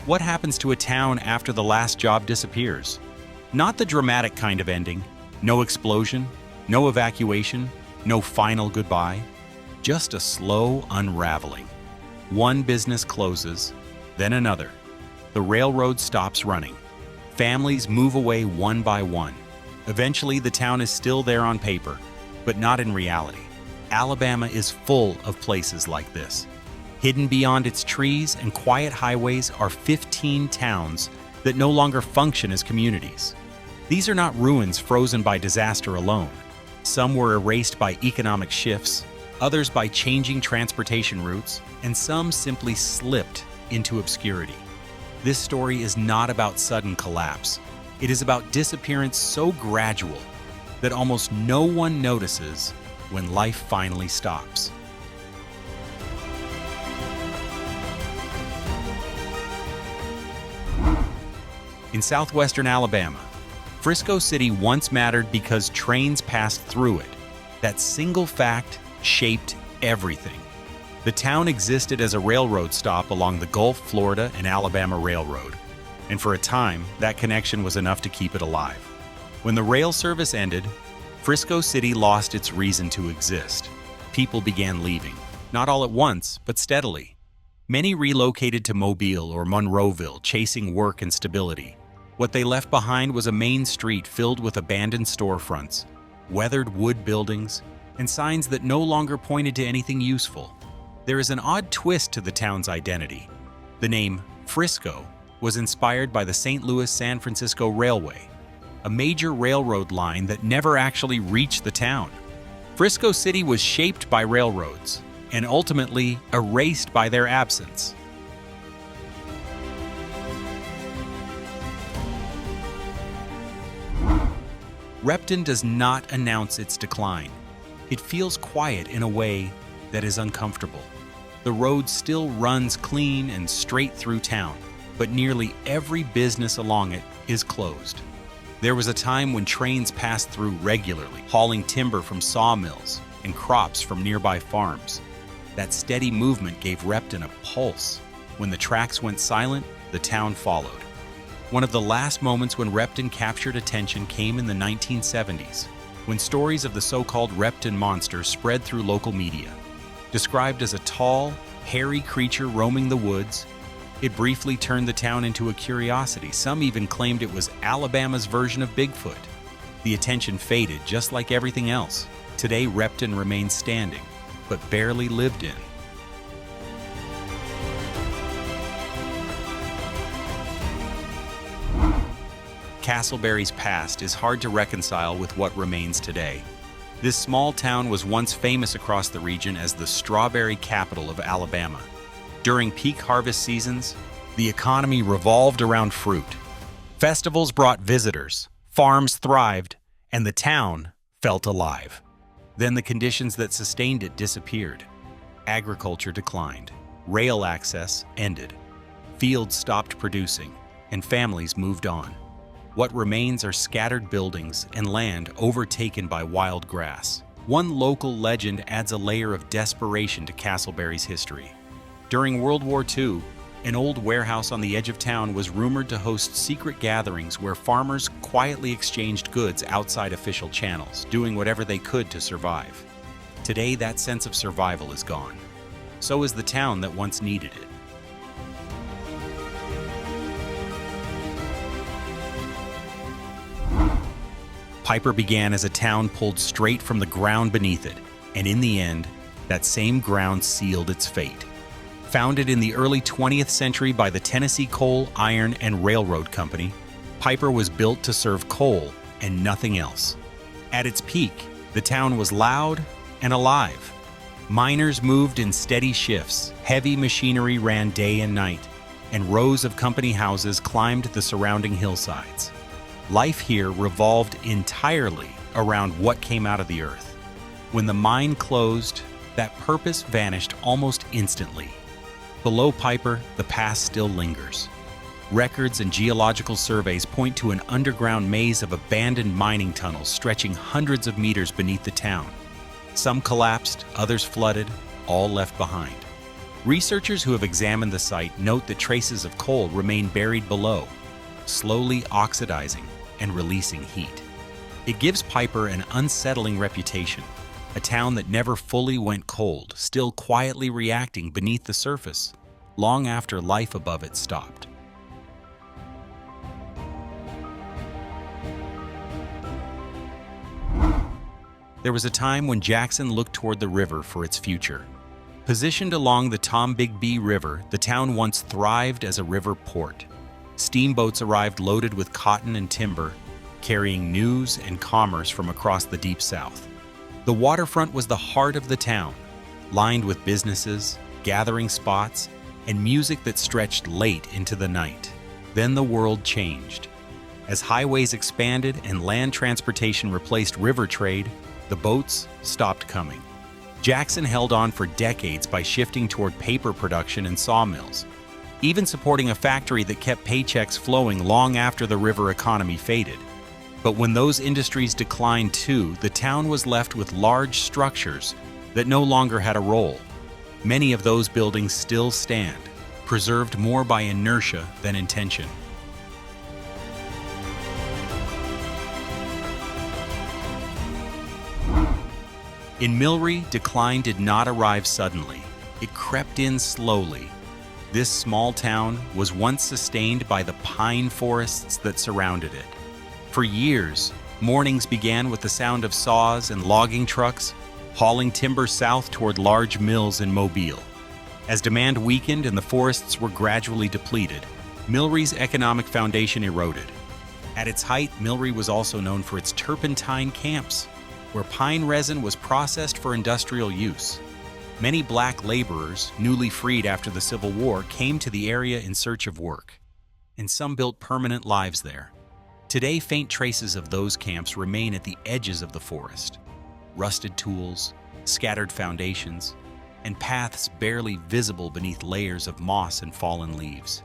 What happens to a town after the last job disappears? Not the dramatic kind of ending. No explosion, no evacuation, no final goodbye. Just a slow unraveling. One business closes, then another. The railroad stops running. Families move away one by one. Eventually, the town is still there on paper, but not in reality. Alabama is full of places like this. Hidden beyond its trees and quiet highways are 15 towns that no longer function as communities. These are not ruins frozen by disaster alone. Some were erased by economic shifts, others by changing transportation routes, and some simply slipped into obscurity. This story is not about sudden collapse. It is about disappearance so gradual that almost no one notices when life finally stops. In southwestern Alabama, Frisco City once mattered because trains passed through it. That single fact shaped everything. The town existed as a railroad stop along the Gulf, Florida, and Alabama Railroad, and for a time, that connection was enough to keep it alive. When the rail service ended, Frisco City lost its reason to exist. People began leaving, not all at once, but steadily. Many relocated to Mobile or Monroeville, chasing work and stability. What they left behind was a main street filled with abandoned storefronts, weathered wood buildings, and signs that no longer pointed to anything useful. There is an odd twist to the town's identity. The name Frisco was inspired by the St. Louis-San Francisco Railway, a major railroad line that never actually reached the town. Frisco City was shaped by railroads and ultimately erased by their absence. Repton does not announce its decline. It feels quiet in a way that is uncomfortable. The road still runs clean and straight through town, but nearly every business along it is closed. There was a time when trains passed through regularly, hauling timber from sawmills and crops from nearby farms. That steady movement gave Repton a pulse. When the tracks went silent, the town followed. One of the last moments when Repton captured attention came in the 1970s, when stories of the so-called Repton monster spread through local media. Described as a tall, hairy creature roaming the woods, it briefly turned the town into a curiosity. Some even claimed it was Alabama's version of Bigfoot. The attention faded, just like everything else. Today, Repton remains standing, but barely lived in. Castleberry's past is hard to reconcile with what remains today. This small town was once famous across the region as the strawberry capital of Alabama. During peak harvest seasons, the economy revolved around fruit. Festivals brought visitors, farms thrived, and the town felt alive. Then the conditions that sustained it disappeared. Agriculture declined, rail access ended, fields stopped producing, and families moved on. What remains are scattered buildings and land overtaken by wild grass. One local legend adds a layer of desperation to Castleberry's history. During World War II, an old warehouse on the edge of town was rumored to host secret gatherings where farmers quietly exchanged goods outside official channels, doing whatever they could to survive. Today, that sense of survival is gone. So is the town that once needed it. Piper began as a town pulled straight from the ground beneath it, and in the end, that same ground sealed its fate. Founded in the early 20th century by the Tennessee Coal, Iron, and Railroad Company, Piper was built to serve coal and nothing else. At its peak, the town was loud and alive. Miners moved in steady shifts, heavy machinery ran day and night, and rows of company houses climbed the surrounding hillsides. Life here revolved entirely around what came out of the earth. When the mine closed, that purpose vanished almost instantly. Below Piper, the past still lingers. Records and geological surveys point to an underground maze of abandoned mining tunnels stretching hundreds of meters beneath the town. Some collapsed, others flooded, all left behind. Researchers who have examined the site note that traces of coal remain buried below, slowly oxidizing and releasing heat. It gives Piper an unsettling reputation, a town that never fully went cold, still quietly reacting beneath the surface, long after life above it stopped. There was a time when Jackson looked toward the river for its future. Positioned along the Tombigbee River, the town once thrived as a river port. Steamboats arrived loaded with cotton and timber, carrying news and commerce from across the deep south. The waterfront was the heart of the town, lined with businesses, gathering spots, and music that stretched late into the night. Then the world changed. As highways expanded and land transportation replaced river trade, the boats stopped coming. Jackson held on for decades by shifting toward paper production and sawmills, even supporting a factory that kept paychecks flowing long after the river economy faded. But when those industries declined too, the town was left with large structures that no longer had a role. Many of those buildings still stand, preserved more by inertia than intention. In Millry, decline did not arrive suddenly. It crept in slowly. This small town was once sustained by the pine forests that surrounded it. For years, mornings began with the sound of saws and logging trucks, hauling timber south toward large mills in Mobile. As demand weakened and the forests were gradually depleted, Millry's economic foundation eroded. At its height, Millry was also known for its turpentine camps, where pine resin was processed for industrial use. Many black laborers, newly freed after the Civil War, came to the area in search of work, and some built permanent lives there. Today, faint traces of those camps remain at the edges of the forest. Rusted tools, scattered foundations, and paths barely visible beneath layers of moss and fallen leaves.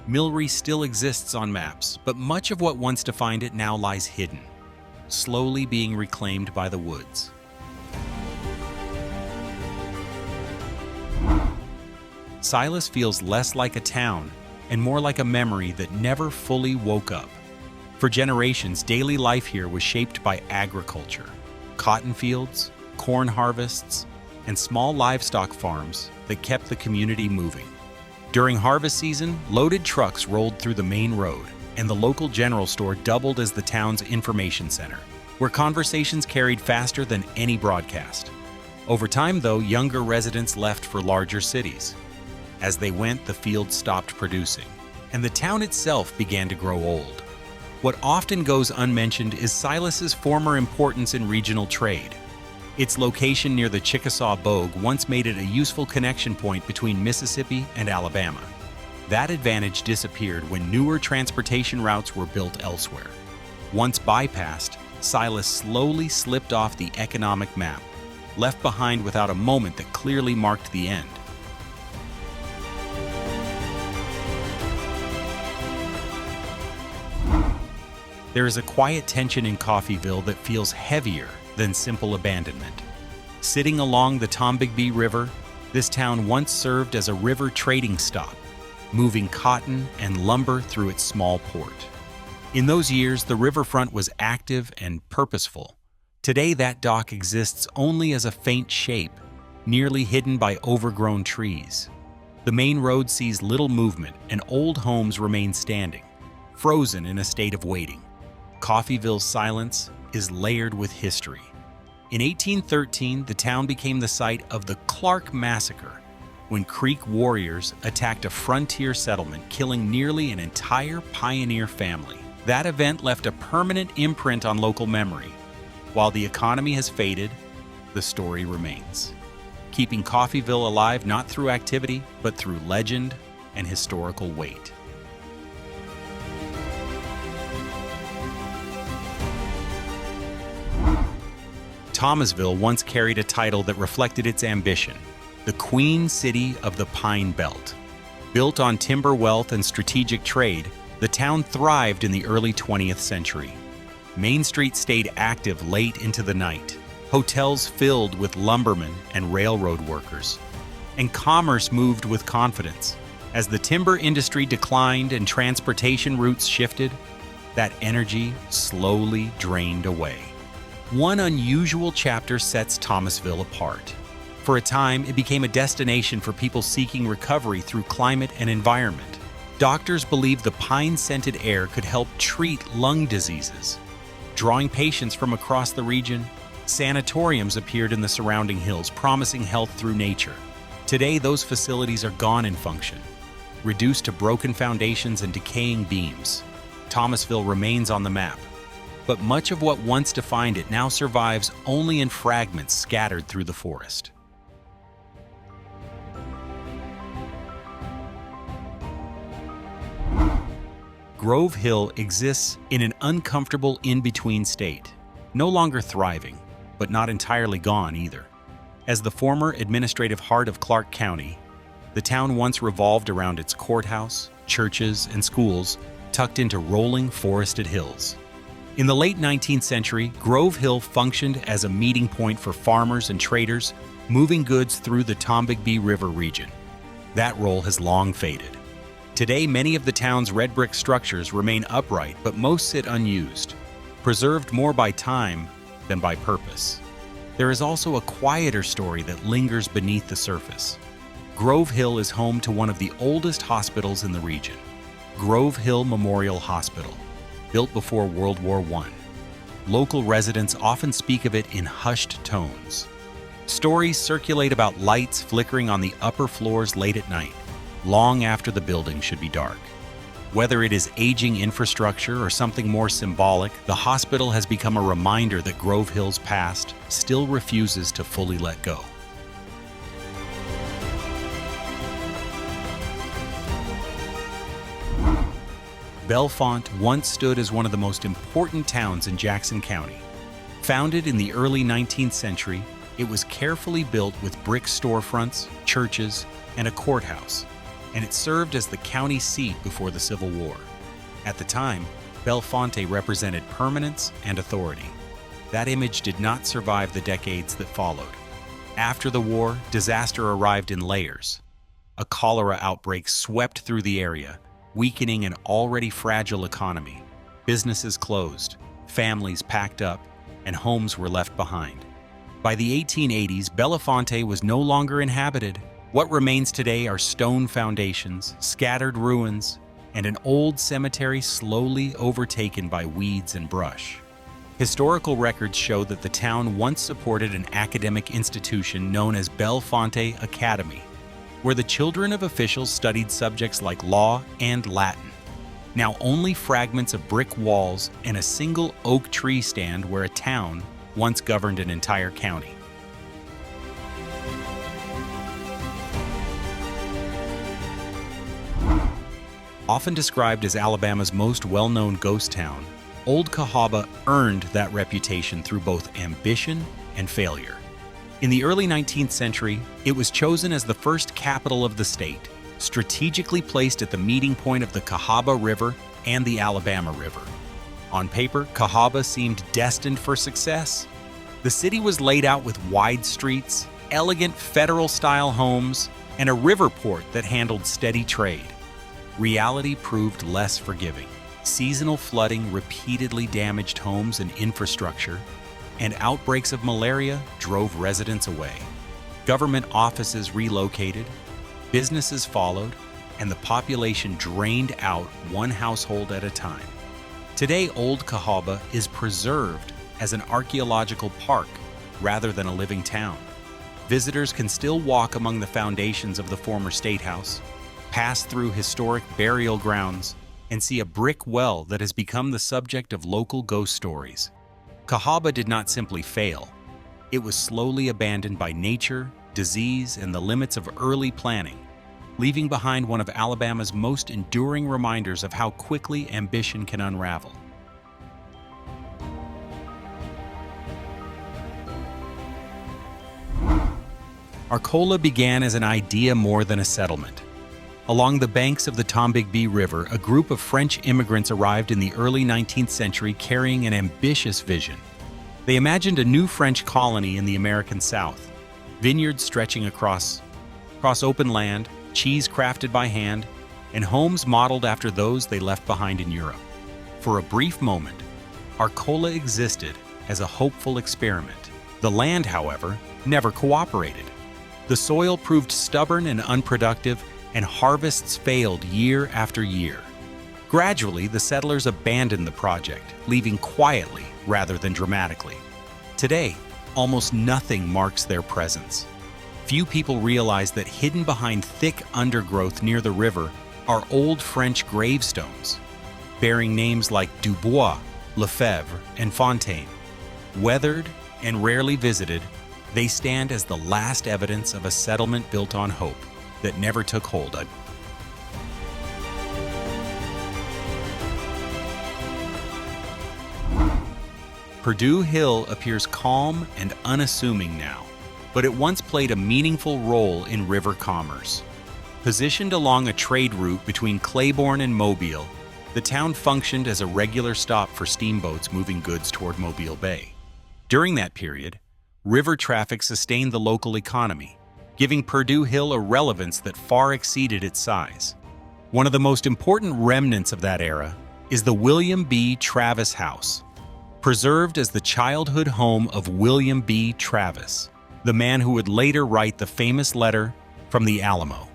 Millry still exists on maps, but much of what once defined it now lies hidden, slowly being reclaimed by the woods. Silas feels less like a town and more like a memory that never fully woke up. For generations, daily life here was shaped by agriculture, cotton fields, corn harvests, and small livestock farms that kept the community moving. During harvest season, loaded trucks rolled through the main road, and the local general store doubled as the town's information center, where conversations carried faster than any broadcast. Over time, though, younger residents left for larger cities. As they went, the fields stopped producing, and the town itself began to grow old. What often goes unmentioned is Silas's former importance in regional trade. Its location near the Chickasaw Bogue once made it a useful connection point between Mississippi and Alabama. That advantage disappeared when newer transportation routes were built elsewhere. Once bypassed, Silas slowly slipped off the economic map, left behind without a moment that clearly marked the end. There is a quiet tension in Coffeeville that feels heavier than simple abandonment. Sitting along the Tombigbee River, this town once served as a river trading stop, moving cotton and lumber through its small port. In those years, the riverfront was active and purposeful. Today, that dock exists only as a faint shape, nearly hidden by overgrown trees. The main road sees little movement, and old homes remain standing, frozen in a state of waiting. Coffeeville's silence is layered with history. In 1813, the town became the site of the Clark Massacre, when Creek warriors attacked a frontier settlement, killing nearly an entire pioneer family. That event left a permanent imprint on local memory. While the economy has faded, the story remains, keeping Coffeeville alive not through activity, but through legend and historical weight. Thomasville once carried a title that reflected its ambition, the Queen City of the Pine Belt. Built on timber wealth and strategic trade, the town thrived in the early 20th century. Main Street stayed active late into the night, hotels filled with lumbermen and railroad workers. and commerce moved with confidence. As the timber industry declined and transportation routes shifted, that energy slowly drained away. One unusual chapter sets Thomasville apart. For a time, it became a destination for people seeking recovery through climate and environment. Doctors believed the pine-scented air could help treat lung diseases. Drawing patients from across the region, sanatoriums appeared in the surrounding hills, promising health through nature. Today, those facilities are gone in function, reduced to broken foundations and decaying beams. Thomasville remains on the map, but much of what once defined it now survives only in fragments scattered through the forest. Grove Hill exists in an uncomfortable in-between state, no longer thriving, but not entirely gone either. As the former administrative heart of Clark County, the town once revolved around its courthouse, churches, and schools tucked into rolling forested hills. In the late 19th century, Grove Hill functioned as a meeting point for farmers and traders moving goods through the Tombigbee River region. That role has long faded. Today, many of the town's red brick structures remain upright, but most sit unused, preserved more by time than by purpose. There is also a quieter story that lingers beneath the surface. Grove Hill is home to one of the oldest hospitals in the region, Grove Hill Memorial Hospital, built before World War I. Local residents often speak of it in hushed tones. Stories circulate about lights flickering on the upper floors late at night, long after the building should be dark. Whether it is aging infrastructure or something more symbolic, the hospital has become a reminder that Grove Hill's past still refuses to fully let go. Bellefonte once stood as one of the most important towns in Jackson County. Founded in the early 19th century, it was carefully built with brick storefronts, churches, and a courthouse, and it served as the county seat before the Civil War. At the time, Bellefonte represented permanence and authority. That image did not survive the decades that followed. After the war, disaster arrived in layers. A cholera outbreak swept through the area, weakening an already fragile economy. Businesses closed, families packed up, and homes were left behind. By the 1880s, Bellefonte was no longer inhabited. What remains today are stone foundations, scattered ruins, and an old cemetery slowly overtaken by weeds and brush. Historical records show that the town once supported an academic institution known as Bellefonte Academy, where the children of officials studied subjects like law and Latin. Now only fragments of brick walls and a single oak tree stand where a town once governed an entire county. Often described as Alabama's most well-known ghost town, Old Cahawba earned that reputation through both ambition and failure. In the early 19th century, it was chosen as the first capital of the state, strategically placed at the meeting point of the Cahawba River and the Alabama River. On paper, Cahawba seemed destined for success. The city was laid out with wide streets, elegant federal-style homes, and a river port that handled steady trade. Reality proved less forgiving. Seasonal flooding repeatedly damaged homes and infrastructure, and outbreaks of malaria drove residents away. Government offices relocated, businesses followed, and the population drained out one household at a time. Today, Old Cahawba is preserved as an archaeological park rather than a living town. Visitors can still walk among the foundations of the former State House, pass through historic burial grounds, and see a brick well that has become the subject of local ghost stories. Cahawba did not simply fail. It was slowly abandoned by nature, disease, and the limits of early planning, leaving behind one of Alabama's most enduring reminders of how quickly ambition can unravel. Arcola began as an idea more than a settlement. Along the banks of the Tombigbee River, a group of French immigrants arrived in the early 19th century carrying an ambitious vision. They imagined a new French colony in the American South, vineyards stretching across across open land, cheese crafted by hand, and homes modeled after those they left behind in Europe. For a brief moment, Arcola existed as a hopeful experiment. The land, however, never cooperated. The soil proved stubborn and unproductive, and harvests failed year after year. Gradually, the settlers abandoned the project, leaving quietly rather than dramatically. Today, almost nothing marks their presence. Few people realize that hidden behind thick undergrowth near the river are old French gravestones, bearing names like Dubois, Lefebvre, and Fontaine. Weathered and rarely visited, they stand as the last evidence of a settlement built on hope that never took hold. Perdue Hill appears calm and unassuming now, but it once played a meaningful role in river commerce. Positioned along a trade route between Claiborne and Mobile, the town functioned as a regular stop for steamboats moving goods toward Mobile Bay. During that period, river traffic sustained the local economy, giving Perdue Hill a relevance that far exceeded its size. One of the most important remnants of that era is the William B. Travis House, preserved as the childhood home of William B. Travis, the man who would later write the famous letter from the Alamo.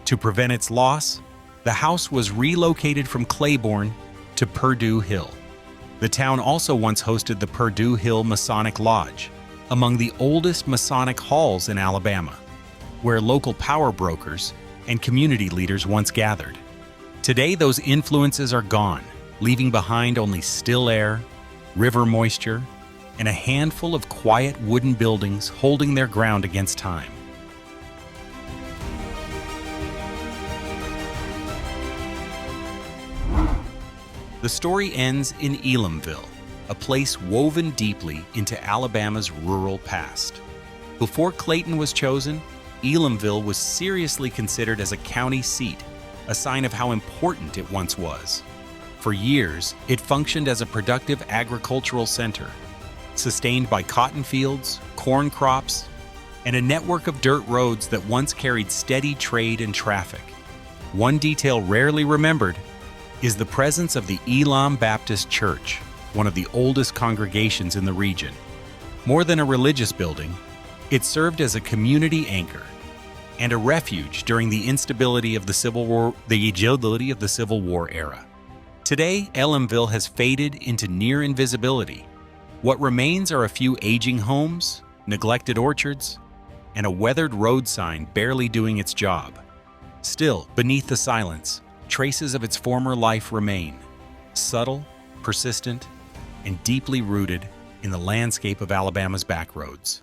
To prevent its loss, the house was relocated from Claiborne to Perdue Hill. The town also once hosted the Perdue Hill Masonic Lodge, among the oldest Masonic halls in Alabama, where local power brokers and community leaders once gathered. Today, those influences are gone, leaving behind only still air, river moisture, and a handful of quiet wooden buildings holding their ground against time. The story ends in Elamville, a place woven deeply into Alabama's rural past. Before Clayton was chosen, Elamville was seriously considered as a county seat, a sign of how important it once was. For years, it functioned as a productive agricultural center, sustained by cotton fields, corn crops, and a network of dirt roads that once carried steady trade and traffic. One detail rarely remembered is the presence of the Elam Baptist Church, one of the oldest congregations in the region. More than a religious building, it served as a community anchor and a refuge during the instability of the Civil War era. Today, Elamville has faded into near invisibility. What remains are a few aging homes, neglected orchards, and a weathered road sign barely doing its job. Still, beneath the silence, traces of its former life remain, subtle, persistent, and deeply rooted in the landscape of Alabama's backroads.